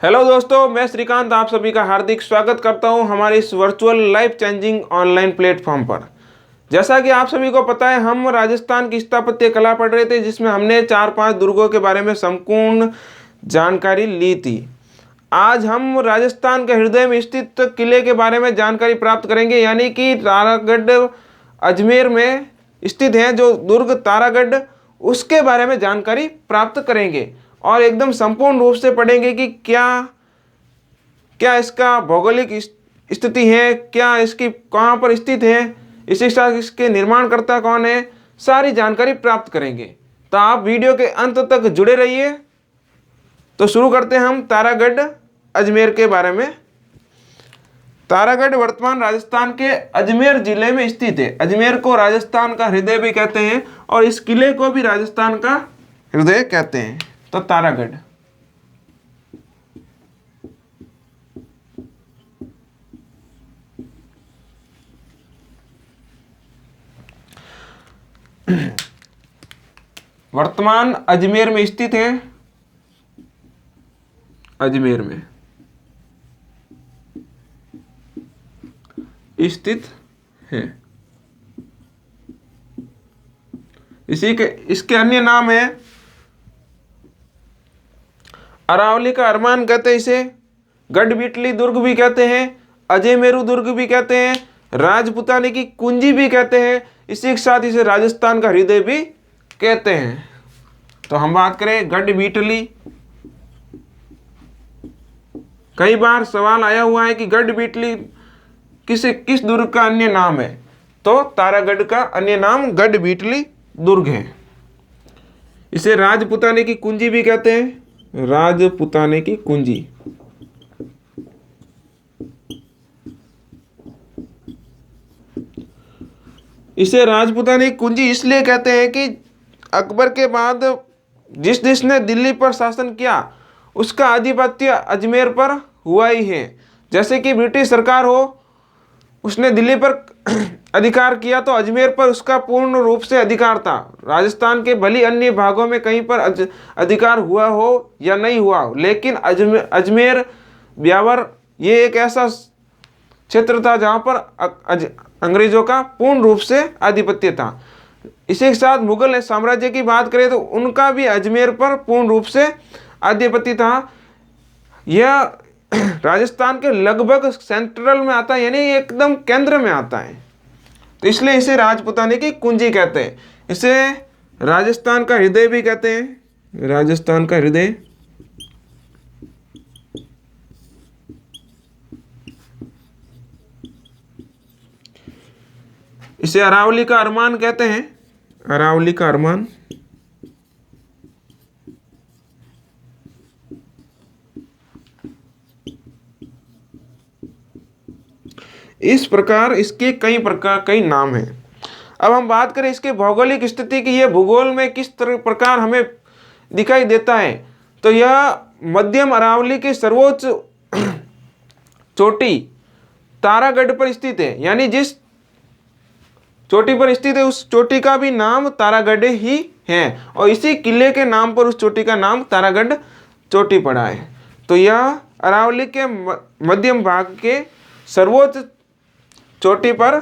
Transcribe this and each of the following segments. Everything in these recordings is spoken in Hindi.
हेलो दोस्तों, मैं श्रीकांत आप सभी का हार्दिक स्वागत करता हूं हमारे इस virtual life changing online platform पर। जैसा कि आप सभी को पता है, हम राजस्थान की स्थापत्य कला पढ़ रहे थे, जिसमें हमने 4-5 दुर्गों के बारे में संपूर्ण जानकारी ली थी। आज हम राजस्थान के हृदय में स्थित किले के बारे में जानकारी प्राप्त करेंगे, यानी कि तारागढ़ अजमेर में स्थित है जो दुर्ग तारागढ़, उसके बारे में जानकारी प्राप्त करेंगे और एकदम संपूर्ण रूप से पढ़ेंगे कि क्या क्या इसका भौगोलिक स्थिति है, क्या इसकी कहाँ पर स्थित है, इसी साथ इसके निर्माणकर्ता कौन है, सारी जानकारी प्राप्त करेंगे। तो आप वीडियो के अंत तक जुड़े रहिए। तो शुरू करते हैं हम तारागढ़ अजमेर के बारे में। तारागढ़ वर्तमान राजस्थान के अजमेर जिले में स्थित है। अजमेर को राजस्थान का हृदय भी कहते हैं और इस किले को भी राजस्थान का हृदय कहते हैं। तो तारागढ़ वर्तमान अजमेर में स्थित है। अजमेर में स्थित है। इसके अन्य नाम है अरावली का अरमान कहते हैं, इसे गढ़बीटली दुर्ग भी कहते हैं, अजयमेरू दुर्ग भी कहते हैं, राजपुतानी की कुंजी भी कहते हैं, इसी के साथ इसे राजस्थान का हृदय भी कहते हैं। तो हम बात करें गढ़बीटली। कई बार सवाल आया हुआ है कि गढ़बीटली किस दुर्ग का अन्य नाम है, तो तारागढ़ का अन्य नाम गढ़बीटली दुर्ग है। इसे राजपुतानी की कुंजी भी कहते हैं, राजपुतानी की कुंजी। इसे राजपुतानी कुंजी इसलिए कहते हैं कि अकबर के बाद जिसने दिल्ली पर शासन किया उसका आधिपत्य अजमेर पर हुआ ही है। जैसे कि ब्रिटिश सरकार हो, उसने दिल्ली पर अधिकार किया तो अजमेर पर उसका पूर्ण रूप से अधिकार था। राजस्थान के भली अन्य भागों में कहीं पर अधिकार हुआ हो या नहीं हुआ हो, लेकिन अजमेर ब्यावर ये एक ऐसा क्षेत्र था जहाँ पर अंग्रेजों का पूर्ण रूप से आधिपत्य था। इसी के साथ मुगल साम्राज्य की बात करें तो उनका भी अजमेर पर पूर्ण रूप से आधिपत्य था। यह राजस्थान के लगभग सेंट्रल में आता है, यानी एकदम केंद्र में आता है, तो इसलिए इसे राजपुतानी की कुंजी कहते हैं। इसे राजस्थान का हृदय भी कहते हैं, राजस्थान का हृदय। इसे अरावली का अरमान कहते हैं, अरावली का अरमान। इस प्रकार इसके कई नाम हैं। अब हम बात करें इसके भौगोलिक स्थिति की, यह भूगोल में किस प्रकार हमें दिखाई देता है, तो यह मध्यम अरावली के सर्वोच्च चोटी तारागढ़ पर स्थित है। यानी जिस चोटी पर स्थित है उस चोटी का भी नाम तारागढ़ ही है और इसी किले के नाम पर उस चोटी का नाम तारागढ़ चोटी पड़ा है। तो यह अरावली के मध्यम भाग के सर्वोच्च चोटी पर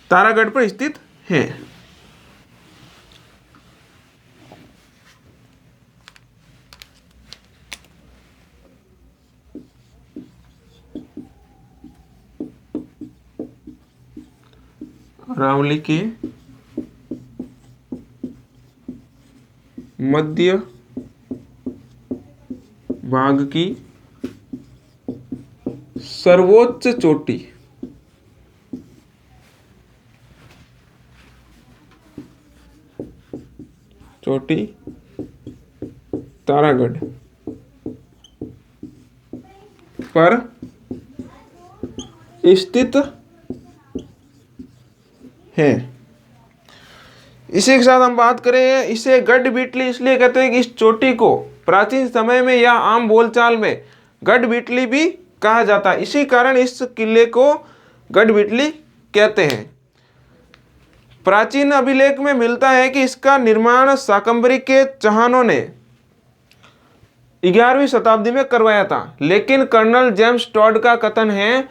तारागढ़ पर स्थित है। अरावली के मध्य भाग की सर्वोच्च चोटी तारागढ़ पर स्थित है। इसी के साथ हम बात करें, इसे गढ़बीटली इसलिए कहते हैं कि इस चोटी को प्राचीन समय में या आम बोलचाल में गढ़बीटली भी कहा जाता है। इसी कारण इस किले को गढ़बीटली कहते हैं। प्राचीन अभिलेख में मिलता है कि इसका निर्माण शाकंभरी के चौहानों ने 11वीं शताब्दी में करवाया था। लेकिन कर्नल जेम्स टॉड का कथन है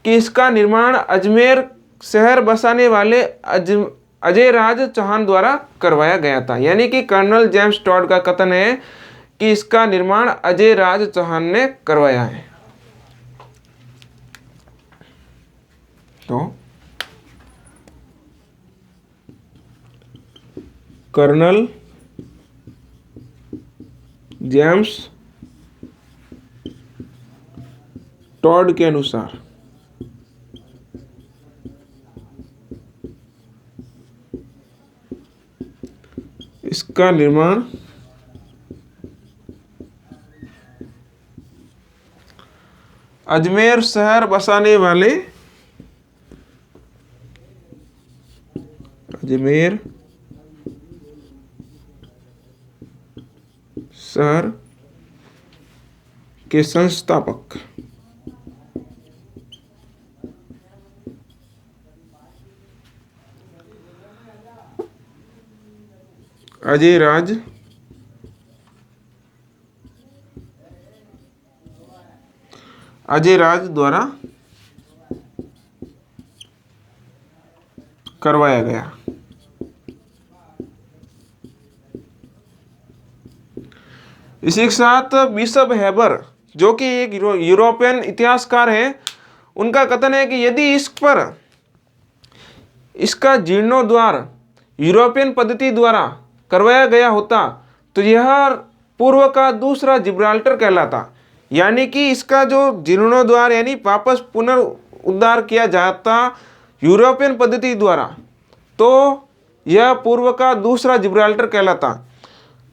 कि इसका निर्माण अजमेर शहर बसाने वाले अजय राज चौहान द्वारा करवाया गया था। यानी कि कर्नल जेम्स टॉड का कथन है कि इसका निर्माण अजय राज चौहान ने करवाया है। तो कर्नल जेम्स टॉड के अनुसार इसका निर्माण अजमेर शहर बसाने वाले अजमेर शहर के संस्थापक अजय राज द्वारा करवाया गया। इसी के साथ बिशप हेबर, जो कि एक यूरोपियन इतिहासकार है, उनका कथन है कि यदि इस पर इसका जीर्णोद्धार यूरोपियन पद्धति द्वारा करवाया गया होता तो यह पूर्व का दूसरा जिब्राल्टर कहलाता। यानी कि इसका जो जीर्णोद्धार यानी वापस पुनरुद्धार किया जाता यूरोपियन पद्धति द्वारा, तो यह पूर्व का दूसरा जिब्राल्टर कहलाता।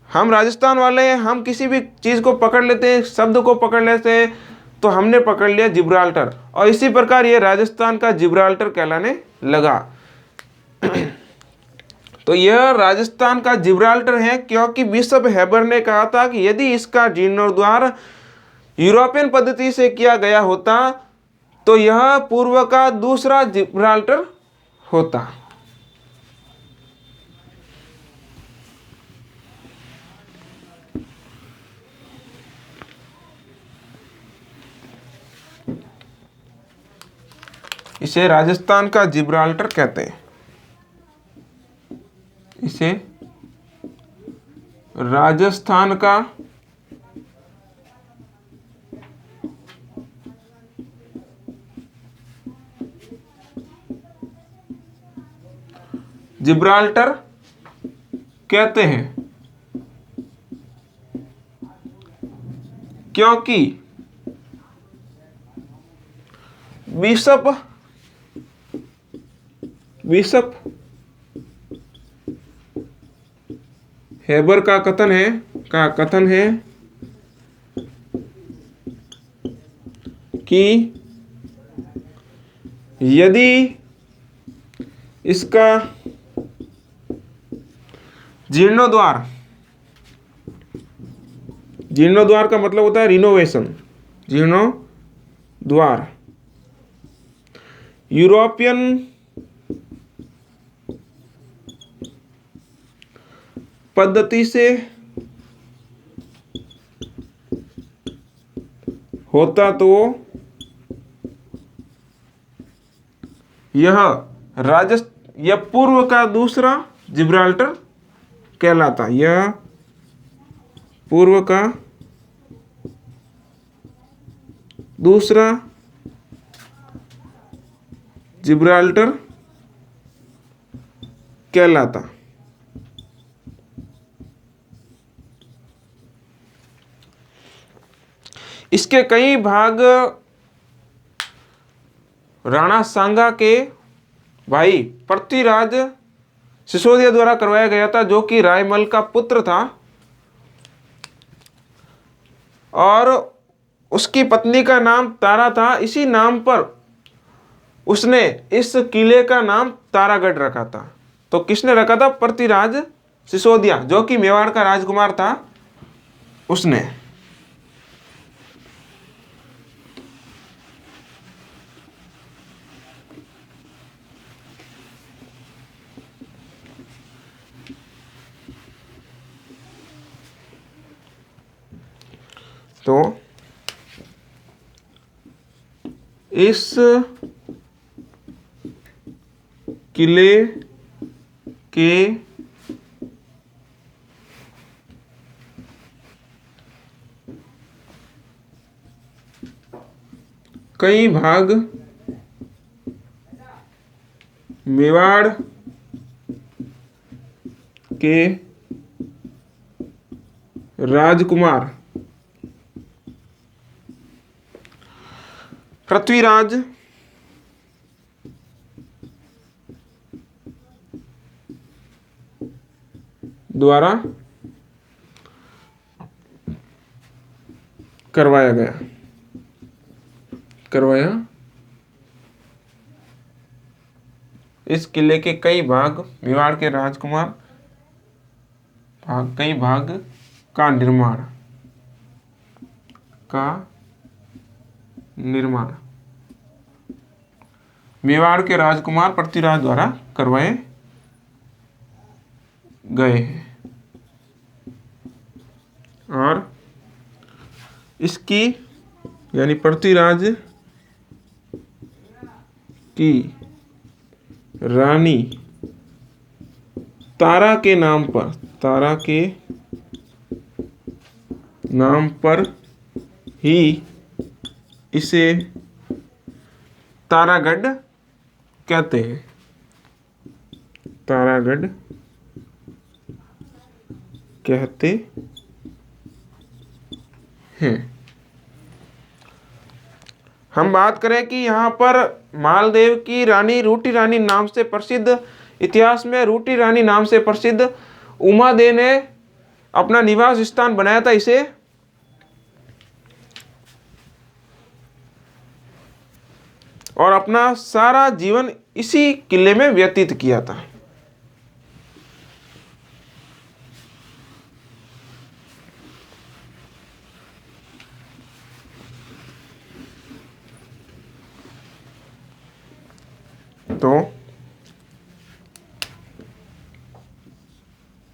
हम राजस्थान वाले हैं, हम किसी भी चीज़ को पकड़ लेते हैं, शब्द को पकड़ लेते हैं, तो हमने पकड़ लिया जिब्राल्टर, और इसी प्रकार ये राजस्थान का जिब्राल्टर कहलाने लगा। तो यह राजस्थान का जिब्राल्टर है, क्योंकि बिशप हेबर ने कहा था कि यदि इसका जीर्णोद्धार यूरोपियन पद्धति से किया गया होता तो यह पूर्व का दूसरा जिब्राल्टर होता। इसे राजस्थान का जिब्राल्टर कहते हैं। इसे राजस्थान का जिब्राल्टर कहते हैं, क्योंकि बिशप हेबर का कथन है कि यदि इसका जीर्णोद्वार का मतलब होता है रिनोवेशन, जीर्णोद्वार यूरोपियन पद्धति से होता तो यह पूर्व का दूसरा जिब्राल्टर कहलाता। यह पूर्व का दूसरा जिब्राल्टर कहलाता। इसके कई भाग राणा सांगा के भाई पृथ्वीराज सिसोदिया द्वारा करवाया गया था, जो कि रायमल का पुत्र था, और उसकी पत्नी का नाम तारा था। इसी नाम पर उसने इस किले का नाम तारागढ़ रखा था। तो किसने रखा था? पृथ्वीराज सिसोदिया, जो कि मेवाड़ का राजकुमार था, उसने। तो इस किले के कई भाग मेवाड़ के राजकुमार पृथ्वीराज द्वारा करवाया इस किले के कई भाग मेवाड़ के राजकुमार कई भाग का निर्माण मेवाड़ के राजकुमार पृथ्वीराज द्वारा करवाए गए हैं। और इसकी यानी पृथ्वीराज की रानी तारा के नाम पर ही इसे तारागढ़ कहते हैं। तारागढ़ कहते हैं। हम बात करें कि यहाँ पर मालदेव की रानी रूटी रानी नाम से प्रसिद्ध, इतिहास में रूटी रानी नाम से प्रसिद्ध उमादेव ने अपना निवास स्थान बनाया था इसे। और अपना सारा जीवन इसी किले में व्यतीत किया था। तो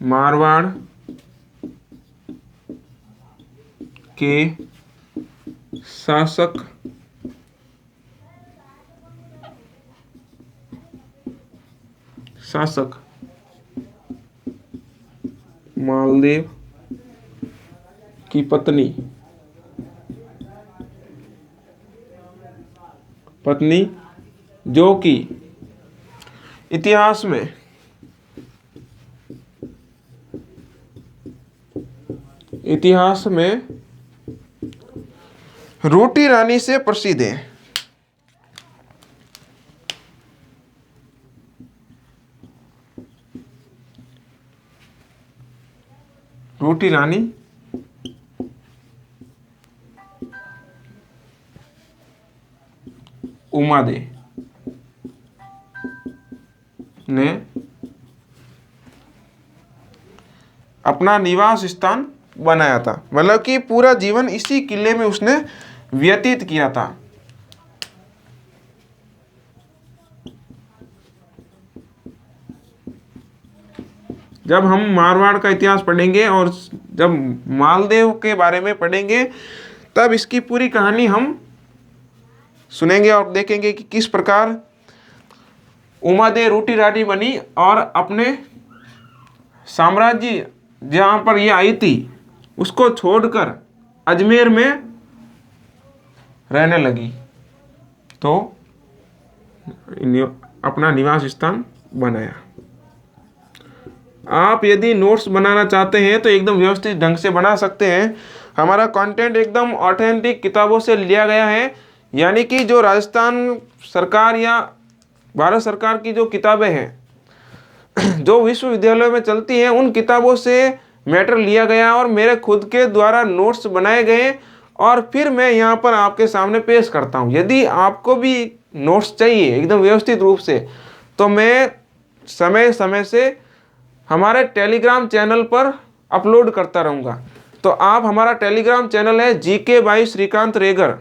मारवाड़ के शासक मालदेव की पत्नी जो कि इतिहास में रूटी रानी से प्रसिद्ध है। रूटी रानी उमादेव ने अपना निवास स्थान बनाया था, मतलब कि पूरा जीवन इसी किले में उसने व्यतीत किया था। जब हम मारवाड़ का इतिहास पढ़ेंगे और जब मालदेव के बारे में पढ़ेंगे तब इसकी पूरी कहानी हम सुनेंगे और देखेंगे कि किस प्रकार उमादेव रूटी रानी बनी और अपने साम्राज्य जहाँ पर ये आई थी उसको छोड़कर अजमेर में रहने लगी, तो अपना निवास स्थान बनाया। आप यदि नोट्स बनाना चाहते हैं तो एकदम व्यवस्थित ढंग से बना सकते हैं। हमारा कंटेंट एकदम ऑथेंटिक किताबों से लिया गया है, यानी कि जो राजस्थान सरकार या भारत सरकार की जो किताबें हैं जो विश्वविद्यालयों में चलती हैं उन किताबों से मैटर लिया गया और मेरे खुद के द्वारा नोट्स बनाए गए और फिर मैं यहाँ पर आपके सामने पेश करता हूँ। यदि आपको भी नोट्स चाहिए एकदम व्यवस्थित रूप से तो मैं समय समय से हमारे टेलीग्राम चैनल पर अपलोड करता रहूँगा। तो आप हमारा टेलीग्राम चैनल है GK बाई श्रीकांत रेगर,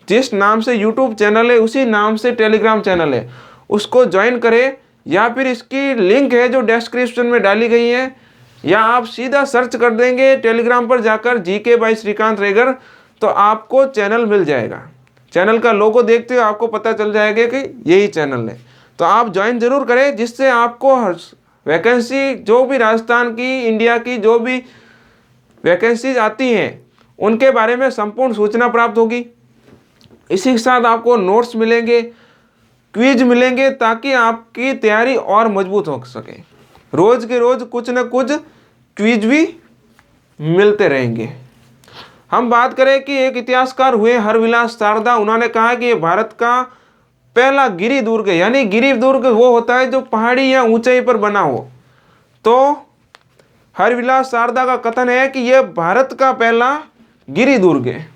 जिस नाम से यूट्यूब चैनल है उसी नाम से टेलीग्राम चैनल है, उसको ज्वाइन करें या फिर इसकी लिंक है जो डिस्क्रिप्शन में डाली गई है, या आप सीधा सर्च कर देंगे टेलीग्राम पर जाकर GK बाई श्रीकांत रेगर तो आपको चैनल मिल जाएगा। चैनल का लोगो देखते हुए आपको पता चल जाएगा कि यही चैनल है। तो आप ज्वाइन ज़रूर करें, जिससे आपको हर वैकेंसी, जो भी राजस्थान की, इंडिया की जो भी वैकेंसीज आती हैं उनके बारे में संपूर्ण सूचना प्राप्त होगी। इसी के साथ आपको नोट्स मिलेंगे, क्विज मिलेंगे, ताकि आपकी तैयारी और मजबूत हो सके। रोज़ के रोज़ कुछ न कुछ क्विज भी मिलते रहेंगे। हम बात करें कि एक इतिहासकार हुए हरविलास शारदा, उन्होंने कहा कि ये भारत का पहला गिरि दुर्ग है। यानी गिरि दुर्ग वो होता है जो पहाड़ी या ऊंचाई पर बना हो। तो हरविलास शारदा का कथन है कि यह भारत का पहला गिरि दुर्ग है।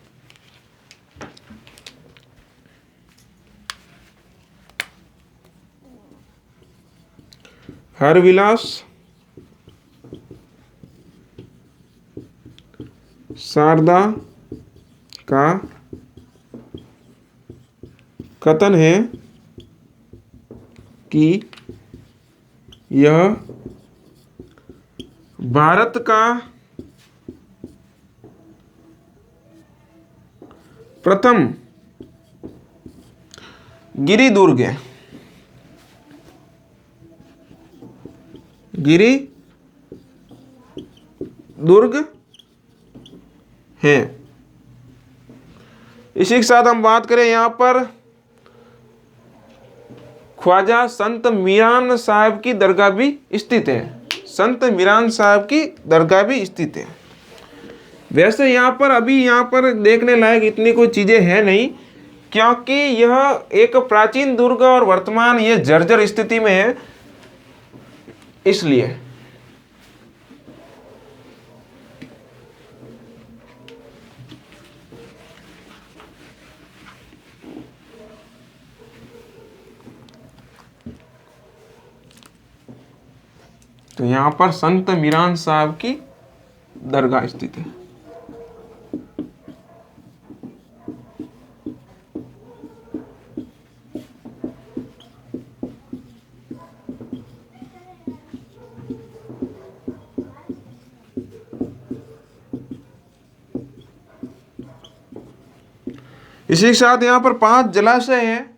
हरविलास शारदा का कथन है कि यह भारत का प्रथम गिरि दुर्ग है। गिरि दुर्ग है। इसी के साथ हम बात करें, यहाँ पर ख्वाजा संत मीरान साहब की दरगाह भी स्थित है। संत मीरान साहब की दरगाह भी स्थित है। वैसे यहाँ पर देखने लायक इतनी कोई चीज़ें हैं नहीं, क्योंकि यह एक प्राचीन दुर्ग और वर्तमान ये जर्जर स्थिति में है, इसलिए। तो यहाँ पर संत मीरान साहब की दरगाह स्थित है। इसी के साथ यहाँ पर 5 जलाशय हैं,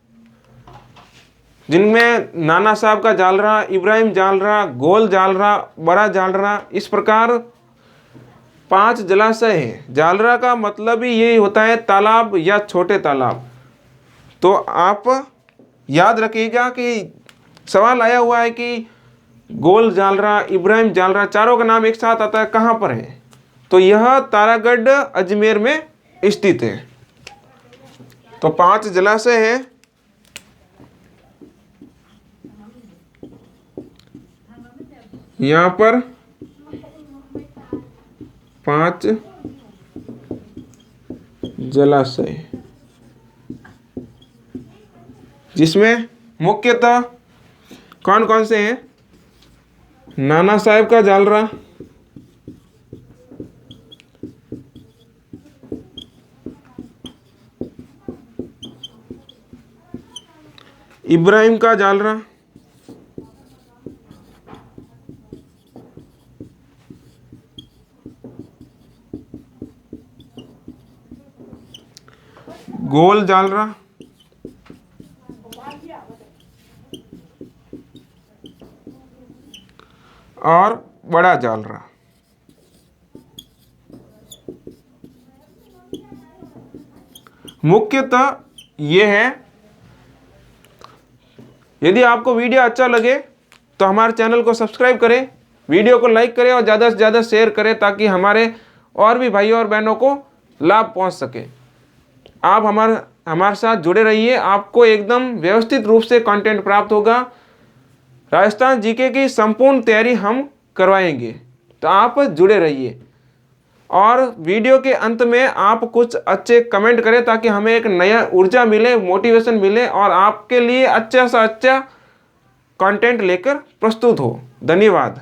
जिनमें नाना साहब का जालरा, इब्राहिम जालरा, गोल जालरा, बड़ा जालरा, इस प्रकार 5 जलाशय हैं। जालरा का मतलब ही यही होता है तालाब या छोटे तालाब। तो आप याद रखिएगा कि सवाल आया हुआ है कि गोल जालरा, इब्राहिम जालरा, चारों का नाम एक साथ आता है, कहाँ पर है? तो यह तारागढ़ अजमेर में स्थित है। तो 5 जलाशय हैं। यहाँ पर 5 जलाशय, जिसमें मुख्यतः कौन कौन से हैं? नाना साहब का जालरा, इब्राहिम का जालरा, गोल जालरा, और बड़ा जालरा। मुख्यतः ये है। यदि आपको वीडियो अच्छा लगे तो हमारे चैनल को सब्सक्राइब करें, वीडियो को लाइक करें और ज़्यादा से ज़्यादा शेयर करें, ताकि हमारे और भी भाइयों और बहनों को लाभ पहुंच सके। आप हमारे साथ जुड़े रहिए, आपको एकदम व्यवस्थित रूप से कंटेंट प्राप्त होगा। राजस्थान जीके की संपूर्ण तैयारी हम करवाएंगे, तो आप जुड़े रहिए। और वीडियो के अंत में आप कुछ अच्छे कमेंट करें, ताकि हमें एक नया ऊर्जा मिले, मोटिवेशन मिले और आपके लिए अच्छा सा अच्छा कंटेंट लेकर प्रस्तुत हो। धन्यवाद।